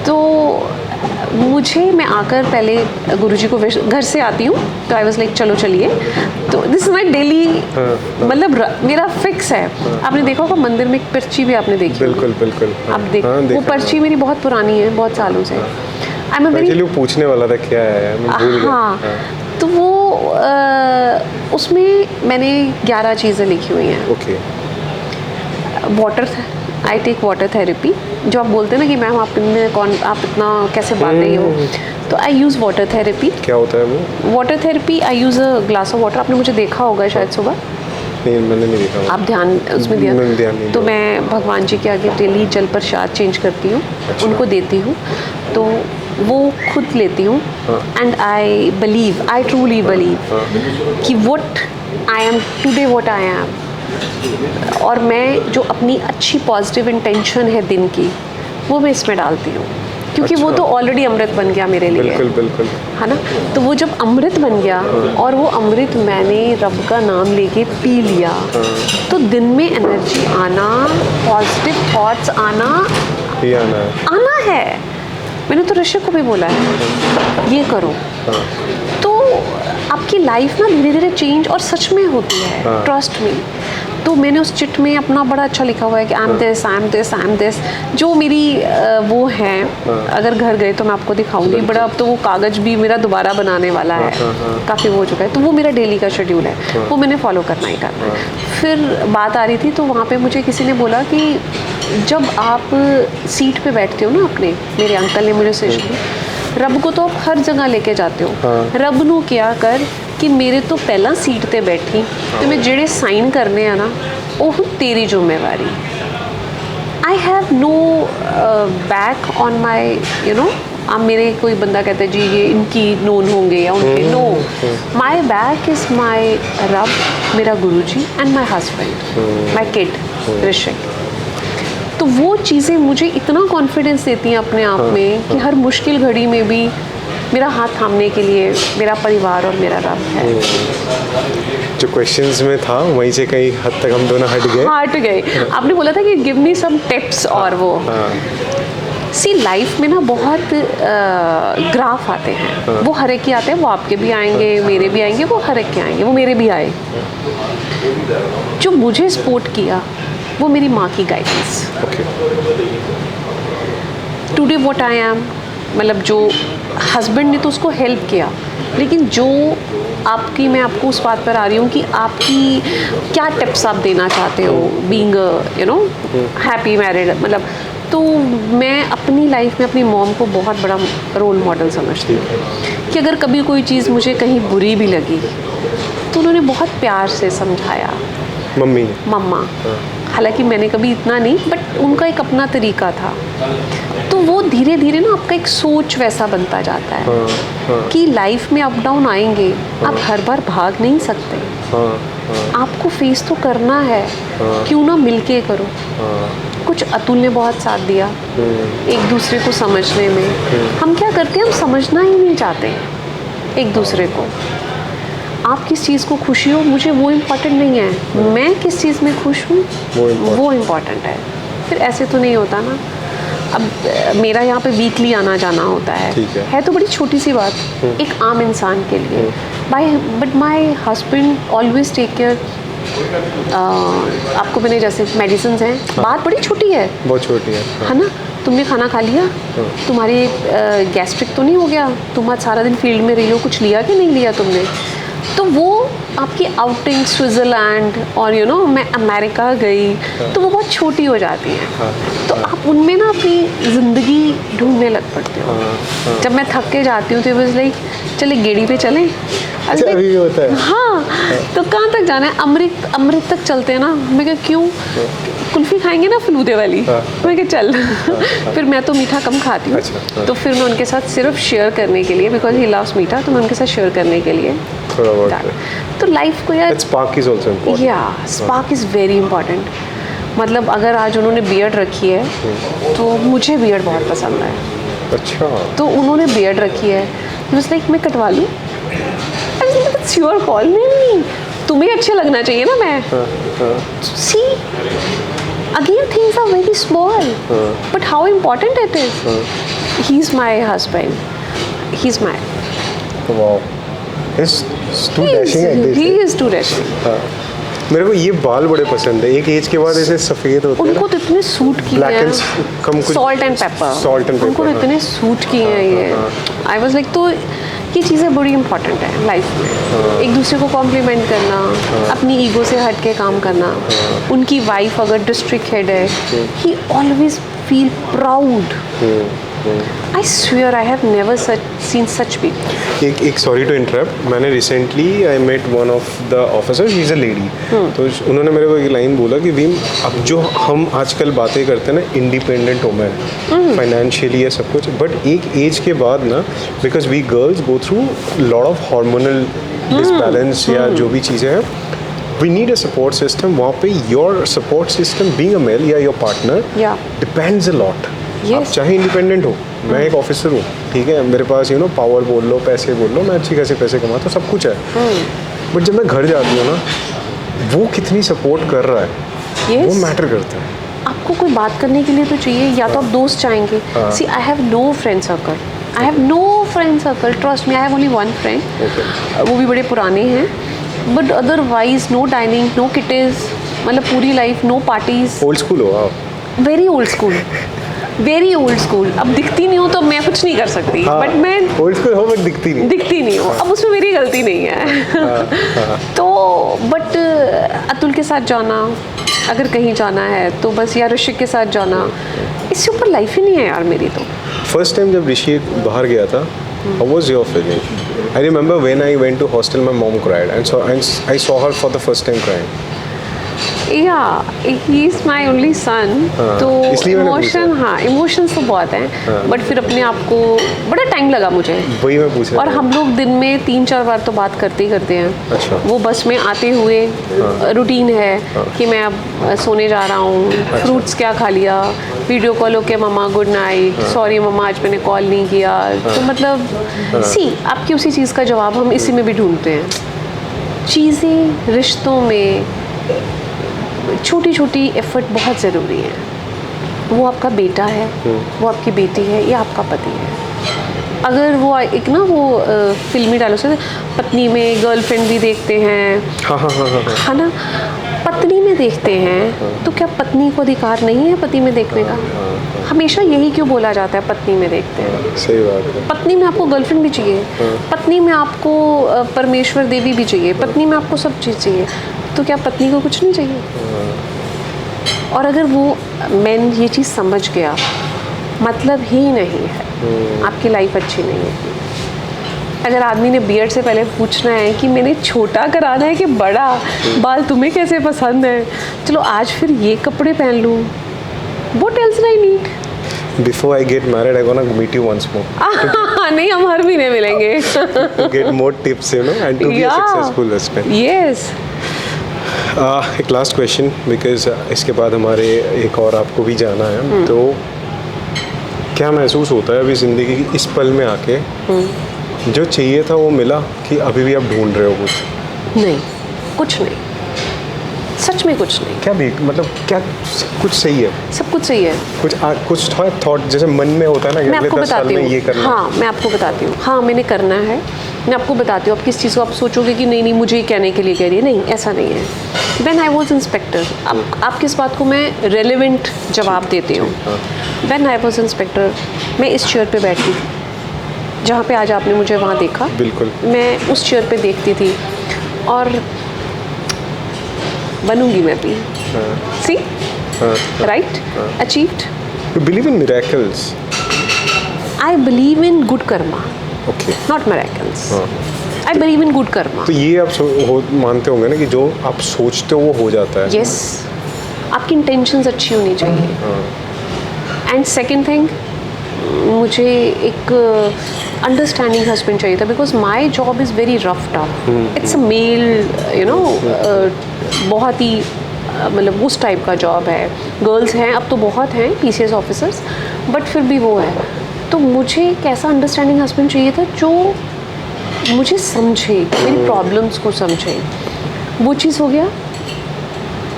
तो मैं आकर पहले गुरुजी को घर से आती हूँ, तो आई वाज लाइक चलो चलिए। तो दिस इज माई डेली, मतलब मेरा फिक्स है। आपने देखा होगा मंदिर में एक पर्ची भी आपने देखी। बिल्कुल। आप देख, वो पर्ची मेरी बहुत पुरानी है, बहुत सालों से। आई एम वेरी, पूछने वाला था क्या है, मैं भूल गया। हाँ, तो वो उसमें मैंने 11 चीज़ें लिखी हुई हैं। Okay. Water, I take water therapy. जो आप बोलते हैं ना कि मैम आप इतना कैसे बात रही हो, तो आई यूज़ वाटर थेरेपी। क्या होता है वो? Water therapy, I use a glass of water. आपने मुझे देखा होगा शायद सुबह। नहीं, मैंने नहीं देखा। आप ध्यान उसमें दिया? तो मैं भगवान जी के आगे डेली जल प्रसाद चेंज करती हूँ। अच्छा। उनको देती हूँ। तो वो खुद लेती हूँ एंड आई ट्रूली बिलीव कि what I am today, what I am, और मैं जो अपनी अच्छी पॉजिटिव इंटेंशन है दिन की वो मैं इसमें डालती हूँ, क्योंकि वो तो ऑलरेडी अमृत बन गया मेरे लिए। बिल्कुल बिल्कुल, है ना। तो वो जब अमृत बन गया और वो अमृत मैंने रब का नाम लेके पी लिया, तो दिन में एनर्जी आना, पॉजिटिव थॉट्स आना है। मैंने तो ऋषि को भी बोला है ये करो, तो आपकी लाइफ ना धीरे धीरे चेंज और सच में होती है, ट्रस्ट मी। तो मैंने उस चिट में अपना बड़ा अच्छा लिखा हुआ है कि आई एम दिस, जो मेरी वो है। अगर घर गए तो मैं आपको दिखाऊंगी, बड़ा अब तो वो कागज़ भी मेरा दोबारा बनाने वाला है, काफ़ी वो हो चुका है। तो वो मेरा डेली का शेड्यूल है, वो मैंने फॉलो करना ही करना है। फिर बात आ रही थी तो वहाँ पे मुझे किसी ने बोला कि जब आप सीट पे बैठते हो ना अपने, मेरे अंकल ने मुझे सजेशन दी, रब को तो आप हर जगह लेके जाते हो, रब नू क्या कर कि मेरे तो पहला सीट ते बैठी तो मैं जेड़े साइन करने हैं ना वो तेरी जिम्मेवारी। I have no back on my अब मेरे कोई बंदा कहता है जी ये इनकी नोन होंगे या उनके, no, my back is my Rab, मेरा Guruji and my husband, my kid Rishik. तो वो चीज़ें मुझे इतना कॉन्फिडेंस देती हैं अपने आप में कि हर मुश्किल घड़ी में भी मेरा हाथ थामने के लिए मेरा परिवार और मेरा रब है। जो क्वेश्चंस में था वहीं से कहीं हद तक हम दोनों हट गए। आपने बोला था कि गिव मी सम टिप्स, और वो सी लाइफ में ना बहुत ग्राफ आते हैं, वो हर एक के आते हैं, वो आपके भी आएंगे, मेरे भी आएंगे, वो हर एक के आएंगे, वो मेरे भी आए। जो मुझे सपोर्ट किया वो मेरी माँ की guidance. Today what I am, मतलब जो हस्बैंड ने तो उसको हेल्प किया, लेकिन जो आपकी, मैं आपको उस बात पर आ रही हूँ कि आपकी क्या टिप्स आप देना चाहते हो बीइंग हैप्पी मैरिड, मतलब तो मैं अपनी लाइफ में अपनी मॉम को बहुत बड़ा रोल मॉडल समझती हूँ कि अगर कभी कोई चीज़ मुझे कहीं बुरी भी लगी तो उन्होंने बहुत प्यार से समझाया। मम्मा हालांकि मैंने कभी इतना नहीं, बट उनका एक अपना तरीका था। तो वो धीरे धीरे ना आपका एक सोच वैसा बनता जाता है कि लाइफ में अप डाउन आएंगे, आप हर बार भाग नहीं सकते, आपको फेस तो करना है, क्यों ना मिलके करो। कुछ अतुल ने बहुत साथ दिया एक दूसरे को समझने में। हम क्या करते हैं, हम समझना ही नहीं चाहते एक दूसरे को। आप किस चीज़ को खुशी हो, मुझे वो इम्पोर्टेंट नहीं है, मैं किस चीज़ में खुश हूँ वो इम्पोर्टेंट है। फिर ऐसे तो नहीं होता ना। अब मेरा यहाँ पे वीकली आना जाना होता है तो बड़ी छोटी सी बात एक आम इंसान के लिए, but my husband always take care. आपको मैंने जैसे मेडिसिन हैं, बात बड़ी छोटी है, बहुत छोटी है ना। तुमने खाना खा लिया, तुम्हारी गैस्ट्रिक तो नहीं हो गया, तुम आज सारा दिन फील्ड में रही हो, कुछ लिया कि नहीं लिया तुमने, तो वो आपकी आउटिंग स्विट्ज़रलैंड और मैं अमेरिका गई तो वो बहुत छोटी हो जाती हैं। तो आप उनमें ना अपनी ज़िंदगी ढूंढने लग पड़ते हो। जब मैं थक के जाती हूँ तो बस लाइक चले गेड़ी पे चलें, अभी होता है। हाँ, तो कहाँ तक जाना है, अमृत तक चलते हैं ना। मैं कहा क्यों, कुल्फ़ी खाएंगे ना फलूदे वाली। मैं कहा चल। फिर मैं तो मीठा कम खाती हूँ, तो फिर मैं उनके साथ सिर्फ शेयर करने के लिए, बिकॉज ही लव्स मीठा, तो मैं उनके साथ शेयर करने के लिए तो लाइफ को यार स्पार्क इज आल्सो इम्पोर्टेंट। या स्पार्क इज़ वेरी इंपॉर्टेंट। मतलब अगर आज उन्होंने बियर्ड रखी है तो मुझे बियर्ड बहुत पसंद है। अच्छा, तो उन्होंने बियर्ड रखी है, बस लाइक मैं कटवा लूँ, इट्स योर कॉल। नहीं, तुम्हें अच्छा लगना चाहिए ना। मैं see again things are very small but how important it is. He is my husband, he is my, he is too dashing। मेरे को ये बाल बड़े पसंद है, एक एज के बाद ऐसे सफ़ेद होते हैं। उनको तो इतने सूट किए हैं, सॉल्ट एंड पेपर, उनको इतने सूट किए हैं ये। आई वाज लाइक, तो ये चीज़ें बड़ी इंपॉर्टेंट है लाइफ में। एक दूसरे को कॉम्प्लीमेंट करना, अपनी ईगो से हट के काम करना। उनकी वाइफ अगर डिस्ट्रिक्ट हेड है, he always feel proud I swear I have never seen such people. एक सॉरी टू इंटरप्ट, मैंने recently I met one of the officers, she is a lady, तो उन्होंने मेरे को एक लाइन बोला कि वीम, अब जो हम आजकल बातें करते हैं ना इंडिपेंडेंट वुमेन फाइनेंशियली है सब कुछ, बट एक एज के बाद ना, because we girls go through lot of hormonal disbalance या जो भी चीज़ें हैं, we need a support system. वहाँ पे your support system being a male या your partner depends a lot. आप चाहे इंडिपेंडेंट हो, मैं एक ऑफिसर हूँ, ठीक है, मेरे पास पावर बोल लो, पैसे बोल लो, मैं अच्छी खासी पैसे कमाता हूँ, सब कुछ है, बट जब मैं घर जाती हूँ ना, वो कितनी सपोर्ट कर रहा है वो मैटर करता है। आपको कोई बात करने के लिए तो चाहिए, या तो आप दोस्त चाहेंगे। See I have no friend circle, I have no friend circle, trust me, I have only one friend, वो भी बड़े पुराने हैं, but otherwise no dining, no kitties, मतलब पूरी life no parties. Old school हो आप? Very old school, very old school. अब दिखती नहीं हो तो मैं कुछ नहीं कर सकती, बट मैं ओल्ड स्कूल हो बट दिखती नहीं हो, अब उसमें मेरी गलती नहीं है। तो बट अतुल के साथ जाना, अगर कहीं जाना है तो बस, या ऋषिक के साथ जाना, इससे ऊपर लाइफ ही नहीं है यार मेरी। तो फर्स्ट टाइम जब ऋषि बाहर गया था, how was your feeling? I remember when I went to hostel, my mom cried, and I saw her for the first time crying. Yeah, he is my only son. तो इमोशंस तो बहुत हैं, बट फिर अपने आप को बड़ा टाइम लगा मुझे, वही मैं पूछ रहा और हम लोग दिन में 3-4 बार तो बात करते ही करते हैं। अच्छा। वो बस में आते हुए रूटीन है कि मैं अब सोने जा रहा हूँ, फ्रूट्स क्या खा लिया, वीडियो कॉल होके मम्मा गुड नाइट, सॉरी मम्मा आज मैंने कॉल नहीं किया। तो मतलब सी आपकी उसी चीज़ का जवाब हम इसी में भी ढूंढते हैं। चीज़ें रिश्तों में छोटी छोटी एफर्ट बहुत ज़रूरी है। वो आपका बेटा है, वो आपकी बेटी है, या आपका पति है। अगर वो एक ना वो फिल्मी डायलॉग से पत्नी में गर्लफ्रेंड भी देखते हैं, है ना, पत्नी में देखते हैं, तो क्या पत्नी को अधिकार नहीं है पति में देखने का? हमेशा यही क्यों बोला जाता है पत्नी में देखते हैं? सही बात है। पत्नी में आपको गर्लफ्रेंड भी चाहिए, पत्नी में आपको परमेश्वर देवी भी चाहिए, पत्नी में आपको सब चीज़ चाहिए, तो क्या पत्नी को कुछ नहीं चाहिए? और अगर वो मैन ये चीज़ समझ गया, मतलब ही नहीं है आपकी लाइफ अच्छी नहीं है। अगर आदमी ने बियर्ड से पहले पूछना है कि मैंने छोटा कराना है कि बड़ा, बाल तुम्हें कैसे पसंद है, चलो आज फिर ये कपड़े पहन लूँ, what else do I need? Before I get married, I'm gonna meet you once more. नहीं, हम हर महीने मिलेंगे। To get more tips, and to be a successful husband. Yes. एक लास्ट क्वेश्चन, बिकॉज इसके बाद हमारे एक और आपको भी जाना है, तो क्या महसूस होता है अभी ज़िंदगी की इस पल में आके, जो चाहिए था वो मिला, कि अभी भी आप ढूंढ रहे हो कुछ? नहीं, कुछ नहीं, सच में कुछ नहीं। क्या भी मतलब क्या कुछ सही है? सब कुछ सही है। कुछ थॉट जैसे मन में होता है ना, मैं आपको 10 साल में ये करना। हाँ, मैं आपको बताती हूँ, हाँ मैंने करना है, मैं आपको बताती हूँ। आप किस चीज़ को आप सोचोगे कि नहीं मुझे कहने के लिए कह रही है, नहीं ऐसा नहीं है। व्हेन आई वाज इंस्पेक्टर, अब आप किस बात को मैं रेलेवेंट जवाब देती हूँ। व्हेन आई वाज इंस्पेक्टर, मैं इस चेयर पे बैठती थी जहाँ पे आज आपने मुझे वहाँ देखा, बिल्कुल मैं उस चेयर पे देखती थी, और बनूंगी मैं भी। See right, achieved. You believe in miracles? I believe in good karma, okay, not miracles. I believe in good karma. तो ये आप मानते होंगे ना कि जो आप सोचते हो वो हो जाता है? यस, आपकी इंटेंशंस अच्छी होनी चाहिए। एंड सेकेंड थिंग, मुझे एक अंडरस्टैंडिंग हस्बैंड चाहिए था, because my job is very rough tough. It's a male, बहुत ही मतलब उस टाइप का जॉब है। गर्ल्स हैं, अब तो बहुत हैं PCS ऑफिसर्स, बट फिर भी वो है। तो मुझे एक ऐसा अंडरस्टैंडिंग हस्बैंड चाहिए था जो मुझे समझे, मेरी प्रॉब्लम्स को समझे। वो चीज़ हो गया।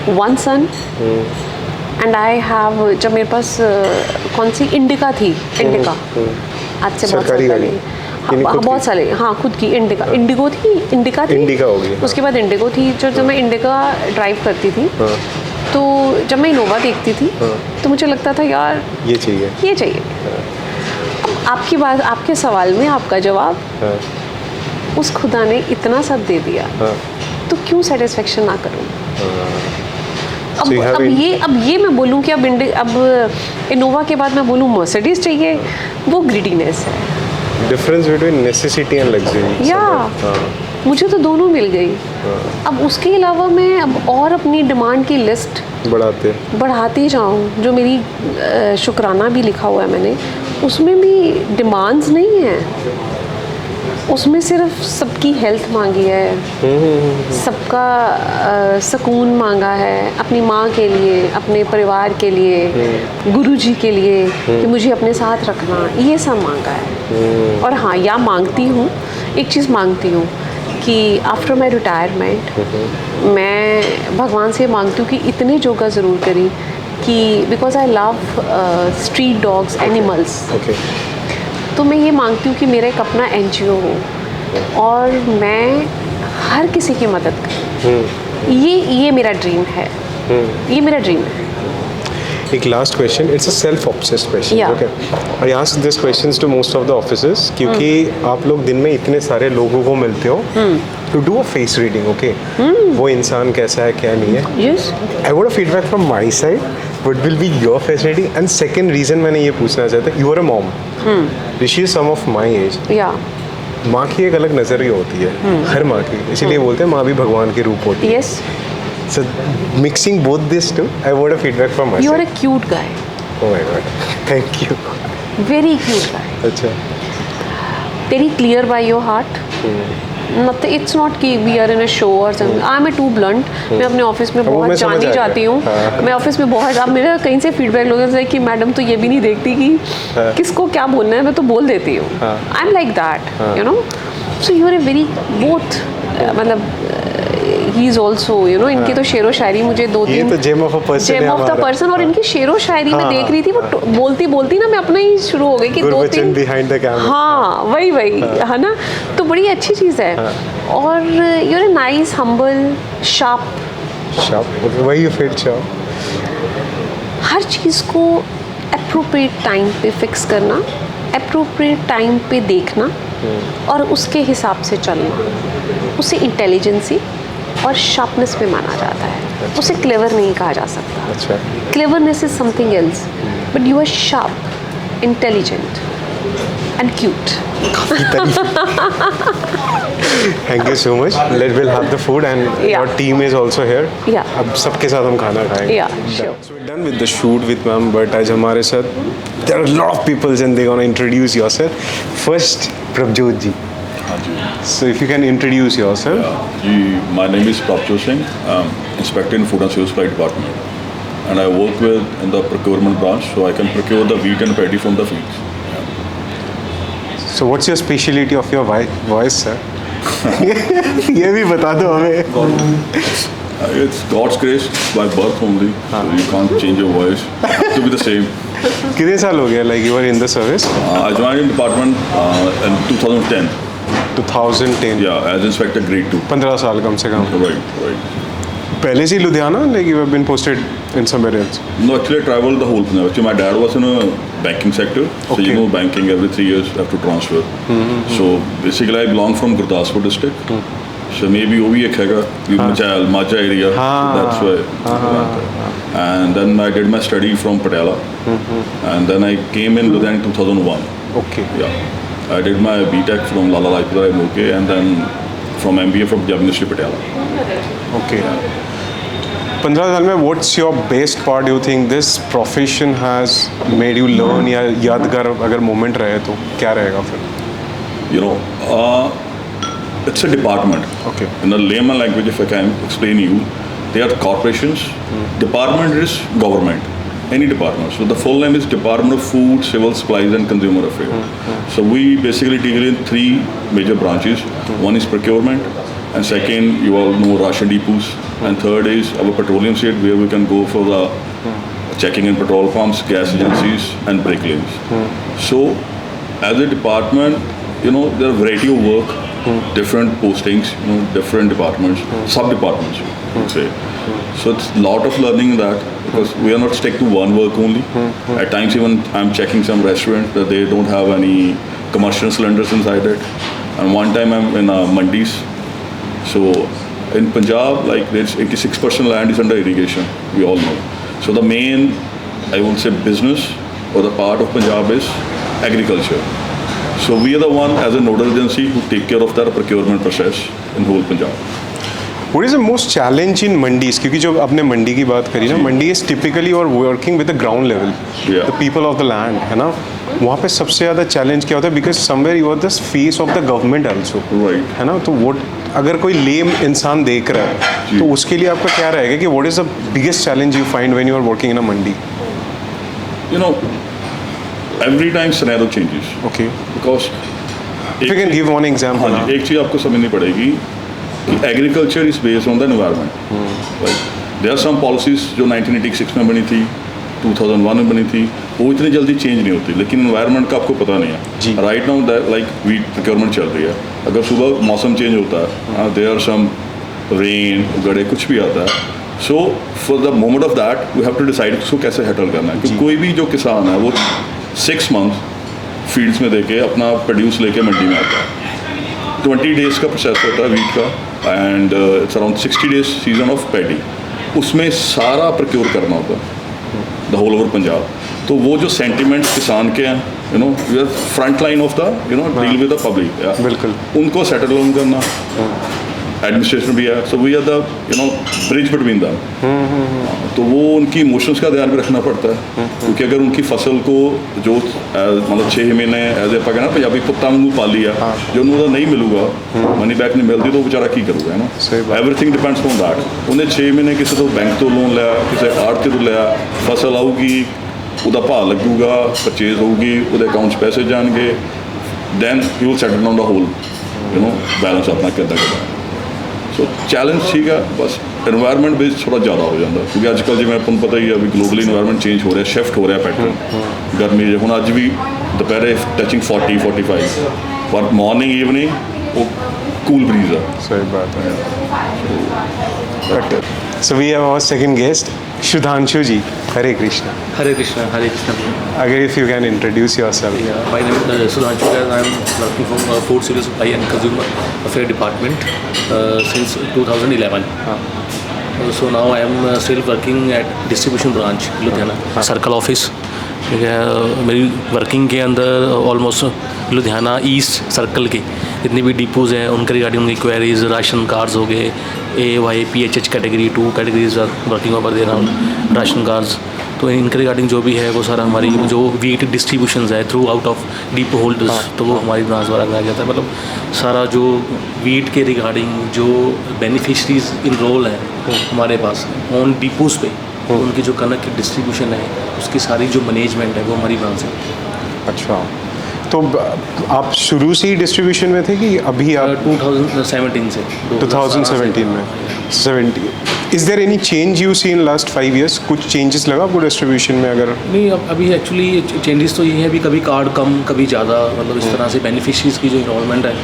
One son, and I have, जब मेरे पास कौन सी इंडिका थी, इंडिका आज से बहुत साल पहले, बहुत सारे, हाँ खुद की इंडिगो थी, इंडिका होगी। उसके बाद इंडिगो थी। जब मैं इंडिका ड्राइव करती थी, तो जब मैं इनोवा देखती थी, तो मुझे लगता था यार ये चाहिए। आपकी बात, आपके सवाल में आपका जवाब, उस खुदा ने इतना सब दे दिया, तो क्यों सेटिस्फेक्शन ना करूं? अब ये मैं बोलूँ कि अब इनोवा के बाद मैं बोलूँ मर्सिडीज चाहिए, वो ग्रीडीनेस है। Difference between necessity and luxury. या मुझे तो दोनों मिल गई। अब उसके अलावा मैं अब और अपनी डिमांड की लिस्ट बढ़ाती जाऊँ, जो मेरी शुक्राना भी लिखा हुआ है मैंने, उसमें भी डिमांड्स नहीं है, उसमें सिर्फ सबकी हेल्थ मांगी है, सबका सुकून मांगा है, अपनी माँ के लिए, अपने परिवार के लिए, गुरुजी के लिए कि मुझे अपने साथ रखना, ये सब मांगा है। और हाँ, या मांगती हूँ, एक चीज़ मांगती हूँ कि आफ्टर माई रिटायरमेंट मैं भगवान से मांगती हूँ कि इतने योगा ज़रूर करी कि because I love street dogs, animals. तो मैं ये मांगती हूँ कि मेरा एक अपना NGO हो और मैं हर किसी की मदद करूँ। ये मेरा ड्रीम है, ये मेरा ड्रीम है। एक last question, it's a self obsessed question, okay? I ask this questions to most of the offices क्योंकि आप लोग दिन में इतने सारे लोगों को मिलते हो to do a face reading, okay? वो इंसान कैसा है, क्या नहीं है। Yes, I want a feedback from my side, what will be your face reading? And second reason मैंने ये पूछना चाहता, you are a mom, Rishi is some of my age. माँ की एक अलग नजरिया होती है, हर माँ की, इसीलिए बोलते हैं माँ भी भगवान के रूप होती है। Yes, so mixing both this two, I want a feedback from my side. You are a cute guy. Oh my god, thank you. Very cute guy. अच्छा. Very clear by your heart. Nothing. It's not कि we are in a show or something. I'm too blunt. मैं अपने ऑफिस में बहुत जानी जाती हूँ. मैं ऑफिस में बहुत, अब मेरा कहीं से फीडबैक लोगों से कि मैडम तो ये भी नहीं देखती कि किसको क्या बोलना है, मैं तो बोल देती हूँ. I'm like that, you know. So you are a very both, मतलब he is also, you know, इनकी तो शेरो शायरी मुझे दो तीन, ये तो जेम ऑफ द पर्सन, और इनकी शेरो शायरी में देख रही थी, वो बोलती ना मैं अपना ही शुरू हो गई कि दो तीन बिहाइंड द कैमरा, हाँ वही है ना, तो बड़ी अच्छी चीज़ है। और you are a nice, humble, sharp, वही फिट शार्प। हर चीज़ को एप्रोप्रिएट टाइम पे फिक्स करना, एप्रोप्रिएट टाइम पे देखना और उसके हिसाब से चलना, उसे इंटेलिजेंसी और शार्पनेस पे माना जाता है। उसे क्लेवर नहीं कहा जा सकता। अच्छा, cleverness is something else, but you are sharp, intelligent and cute. Thank you so much. We'll have the food and your team is also here. अब सबके साथ हम खाना खाएंगे. Sure. So we're done with the shoot with ma'am, but आज हमारे साथ there are a lot of people and they're gonna introduce yourself. First, Prabjot ji. So if you can introduce yourself. My name is Prabjot Singh. I'm Inspector in Food and Sales Supply Department, and I work in the procurement branch, so I can procure the wheat and paddy from the fields. So what's your specialty of your voice, sir? ये भी बता दो हमें. It's God's grace by birth only, so you can't change your voice. It has to be the same. कितने साल हो गया like you were in the service? I joined in department in 2010. 2010. Yeah, as Inspector Grade 2. 15 साल कम से कम. Right. पहले से Ludhiana, like you have been posted in somewhere else? No, actually I traveled the whole thing. Actually, my dad was in a banking sector, so you know banking every 3 years have to transfer. So basically I belong from Gurdaspur district. So maybe वो भी एक हैगा, Majha area. That's why. And then I did my study from Patiala, and then I came in Ludhiana in 2001. Okay. Yeah, I did my BTech from Lala Lajpat Rai Moke, and then from MBA from Punjab University Patiala. Okay. 15 साल में what's your best part you think this profession has made you learn, या यादगार अगर moment रहे तो क्या रहेगा फिर? You know, it's a department. Okay. In a layman language, if I can explain you, they are corporations. Department is government. Any department. So the full name is Department of Food, Civil Supplies and Consumer Affairs. So we basically deal in 3 major branches. One is procurement, and second, you all know, ration depots, and third is our petroleum state, where we can go for the checking in petrol pumps, gas agencies and brake lanes. So as a department, you know, there are a variety of work, different postings, you know, different departments, sub-departments, you would say. So it's a lot of learning in that, because we are not stuck to one work only. At times even I'm checking some restaurants that they don't have any commercial cylinders inside it. And one time I'm in Mandis, so In Punjab, like there's 86% land is under irrigation. We all know. So the main, I would say, business or the part of Punjab is agriculture. So we are the one as a nodal agency who take care of that procurement process in whole Punjab. What is the most challenge in mandis? क्योंकि जो आपने मंडी की बात करी ना, मंडी is typically you are working with the ground level, Yeah. the people of the land, है ना? वहाँ पे सबसे ज़्यादा चैलेंज क्या होता है? Because somewhere you are the face of the government also, Right. है ना? तो what अगर कोई लेम इंसान देख रहा है, तो उसके लिए आपका क्या रहेगा कि what is the biggest challenge you find when you are working in a mandi? You know, every time scenario changes Okay. because If you can give one example. हाँ जी, एक चीज़ आपको समझनी पड़ेगी कि agriculture is based on the environment. There are some policies जो 1986 में बनी थी, 2001 में बनी थी, वो इतनी जल्दी चेंज नहीं होती, लेकिन एनवायरनमेंट का आपको पता नहीं जी। है। Right now that like wheat procurement चल रही है, अगर सुबह मौसम चेंज होता है, देयर आर सम रेन, गड़े कुछ भी आता है, so for the moment of that we have to decide उसको कैसे हैंडल करना है। क्योंकि कोई भी जो किसान है वो 6 मंथ फील्ड्स में देके अपना प्रोड्यूस लेके मंडी में आता है। 20 डेज़ का प्रोसेस होता है वीट का, and it's around 60 days season of paddy. उसमें सारा प्रोक्योर करना होता है द होल ओवर पंजाब। तो वो जो सेंटिमेंट्स किसान के हैं, you know, we are front line of the, you know, deal with the public. बिल्कुल। उनको सेटल डाउन करना, एडमिनिस्ट्रेशन भी है, so we are the, you know, bridge between them. तो वो उनकी इमोशंस का ध्यान भी रखना पड़ता है, क्योंकि अगर उनकी फसल को जो मतलब 6 महीने एज ए कहना पंजाबी कुत्ता वांगू पाली है, जो उन्होंने नहीं मिलूगा, मनी बैक नहीं मिलती, तो बेचारा की करूगा, है ना। Everything depends on that. उन्हें 6 महीने किसी तो बैंक तो लोन लिया, किसी आड़ती तो लिया, फसल आऊगी, ਉਹਦਾ ਭਾਅ ਲੱਗੂਗਾ, परचेज होगी, ਉਹਦੇ अकाउंट 'ਚ पैसे जाएंगे, then you will settle down the whole, you know, balance अपना कितना करना। सो चैलेंज ठीक है, बस एनवायरनमेंट बेस थोड़ा ज़्यादा हो जाता, क्योंकि अजकल जिवें आपको पता ही है भी ग्लोबली एनवायरनमेंट चेंज हो रहा है, शिफ्ट हो रहा है पैटर्न। गर्मी जो हुण अज भी दोपहरे टचिंग 40-45, पर मॉर्निंग इवनिंग वो कूल ब्रीज है। सही बात है। So we have our second guest, Shudhanshu ji. Hare Krishna. Hare Krishna, Hare Krishna. Again, if you can introduce yourself. Yeah, my name is Sudhanshu and I am working from Food Civil Supply and Consumer Affairs Department since 2011. So now I am still working at distribution branch, Ludhiana, Circle Office. ठीक है, मेरी वर्किंग के अंदर ऑलमोस्ट लुधियाना ईस्ट सर्कल के जितने भी डिपोज़ हैं उनके रिगार्डिंग उनकी क्वेरीज, राशन कार्ड्स हो गए, AY, PHH category 2 categories working over दे रहा हूँ, राशन कार्ड्स। तो इनके रिगार्डिंग जो भी है वो सारा हमारी जो वीट डिस्ट्रीब्यूशंस है through out of depot holders, तो वो हमारी ब्रांच द्वारा कराया जाता है। मतलब सारा जो वीट के रिगार्डिंग जो बेनिफिशरीज इनरोल है हमारे पास ऑन डिपोज़ पे, उनकी जो कनक की डिस्ट्रीब्यूशन है उसकी सारी जो मैनेजमेंट है वो हमारी ब्रांच है। अच्छा, तो आप शुरू से ही डिस्ट्रीब्यूशन में थे कि अभी आप 2017 से 2017 में 70? Is there any change you see in last 5 years? कुछ चेंजेस लगा आपको डिस्ट्रीब्यूशन में? अगर नहीं, अब अभी एक्चुअली चेंजेस तो ये है, अभी कभी कार्ड कम कभी ज़्यादा, मतलब इस तरह से बेनिफिशरीज की जो इनरोलमेंट है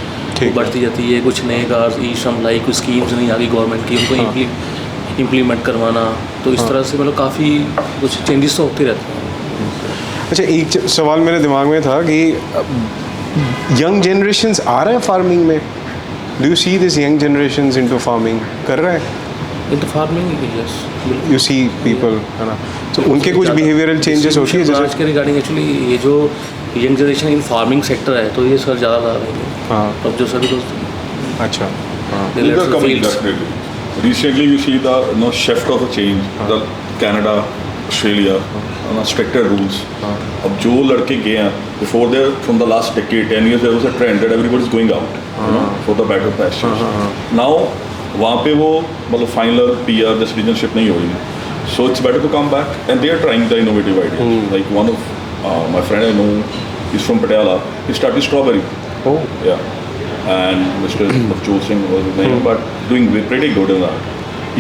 वो बढ़ती जाती है। कुछ नए कार्ड ई श्रम लाइक कुछ स्कीम्स नहीं आ गई गवर्नमेंट की, उनको इम्प्लीमेंट करवाना, तो इस तरह से मतलब काफ़ी कुछ चेंजेस तो होते रहते हैं। अच्छा, एक सवाल मेरे दिमाग में था कि यंग जनरेशन्स आ रहे हैं फार्मिंग में? Do you see this young generations into farming कर रहे हैं? Into farming, yes, you see people, है ना? तो उनके कुछ बिहेवियरल चेंजेस होती है आज के रिगार्डिंग एक्चुअली ये जो young generation in farming sector है तो ये सर ज़्यादा ला रहे हैं। हाँ, अब जो सभी दोस्त अच्छा, हाँ, These are coming definitely. Recently, you see the shift of a change. The Canada, Australia, stricter rules. अब जो लड़के गए हैं, before there, from the last decade, 10 years, there was a trend that everybody is going out, you know, for the better pastures. Now, वहाँ पे वो मतलब final PR the citizenship नहीं हो रही. So it's better to come back, and they are trying the innovative ideas. Like one of my friend I know, he's from Patiala. He started strawberry. Oh, Yeah. And Mr. Navjot Singh was his name, but doing pretty good in that.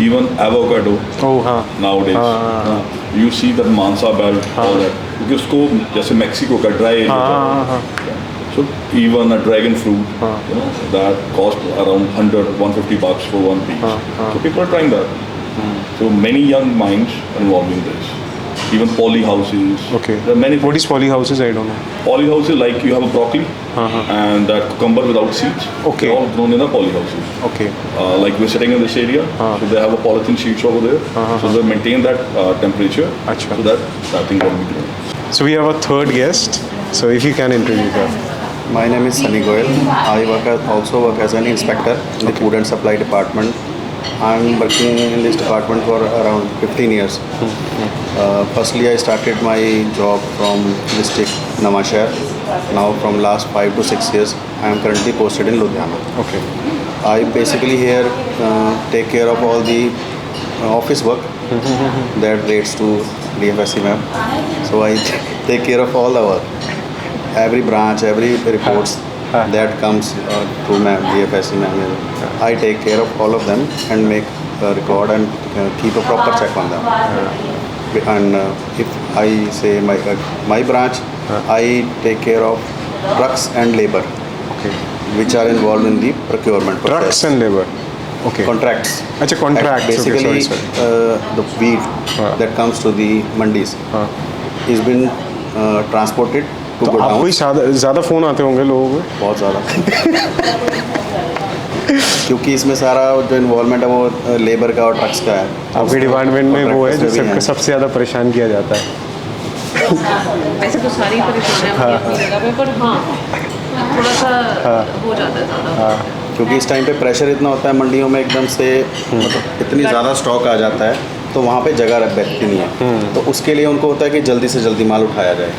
Even avocado oh, हाँ, nowadays. You see that Mansa belt, all that. क्योंकि उसको जैसे मेक्सिको का dry so even a dragon fruit, you know, that cost around 100-150 bucks for one piece. So people are trying that. So many young minds are involved in this. even poly houses. Okay. There are many. What is poly houses? I don't know. Poly houses, like you have a broccoli and that cucumber without seeds. Okay. They're all grown in a poly houses. Okay. Like we're sitting in this area, so they have a polythene sheets over there, so they maintain that temperature. Achha. So that thing can be grown. So we have a third guest. So if you can introduce her. My name is Sunny Goyal. I also work as an inspector in the food and supply department. I'm working in this department for around 15 years. Firstly, I started my job from district Nawashahar. Now from last 5 to 6 years, I am currently posted in Ludhiana. Okay. I basically here take care of all the office work that relates to DFSC ma'am. So I take care of all the work. Every branch, every reports that comes through ma'am, DFSC ma'am. I take care of all of them and make a record and keep a proper check on them. And if I say my branch, I take care of trucks and labor, Okay. which are involved in the procurement process. Trucks and labor. Okay. Contracts. Acha, contracts. Okay, Basically, sorry. the wheat that comes to the mandis is been transported to तो आपको ही godowns. ज़्यादा फ़ोन आते होंगे लोगों को. बहुत ज़्यादा क्योंकि इसमें सारा जो इन्वॉल्वमेंट है वो लेबर का और ट्रक्स का है. आपके डिपार्टमेंट में वो है जो Contractors में भी हैं. सबसे ज़्यादा परेशान किया जाता है. वैसे तो सारी परेशानियाँ होती हैं अपनी जगह पे, पर हाँ थोड़ा सा हो जाता है ज़्यादा. क्योंकि इस टाइम पे प्रेशर इतना होता है मंडियों में एकदम से, मतलब इतनी ज़्यादा स्टॉक आ जाता है तो वहाँ पे जगह बैठती नहीं है. तो उसके लिए उनको होता है कि जल्दी से जल्दी माल उठाया जाए.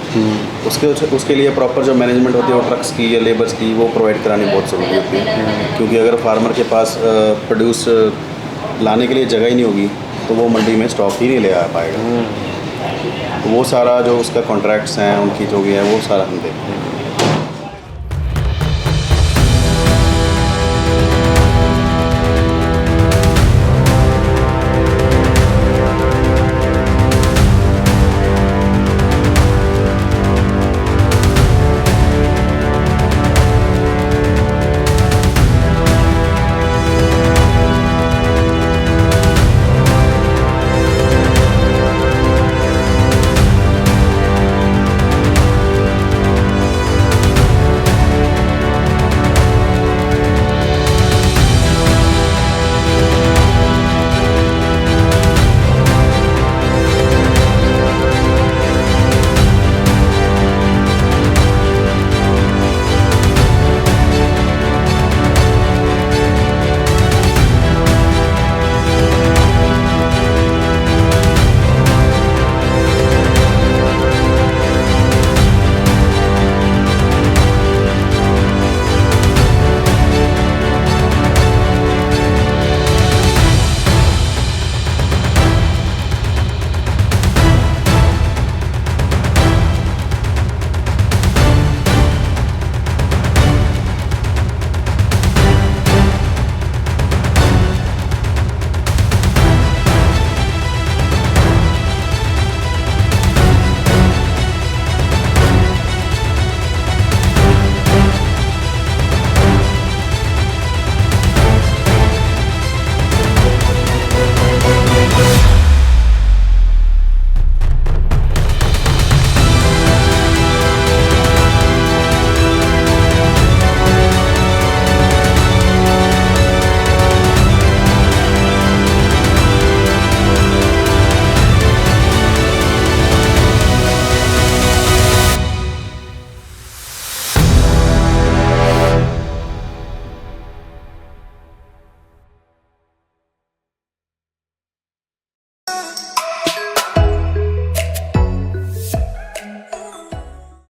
उसके लिए प्रॉपर जो मैनेजमेंट होती है वो ट्रक्स की या लेबर्स की वो प्रोवाइड करानी बहुत ज़रूरी होती है. क्योंकि अगर फार्मर के पास प्रोड्यूस लाने के लिए जगह ही नहीं होगी तो वो मंडी में स्टॉक ही नहीं ले आ पाएगा. वो सारा जो उसका कॉन्ट्रैक्ट्स हैं उनकी जो भी है वो सारा हम देखते हैं.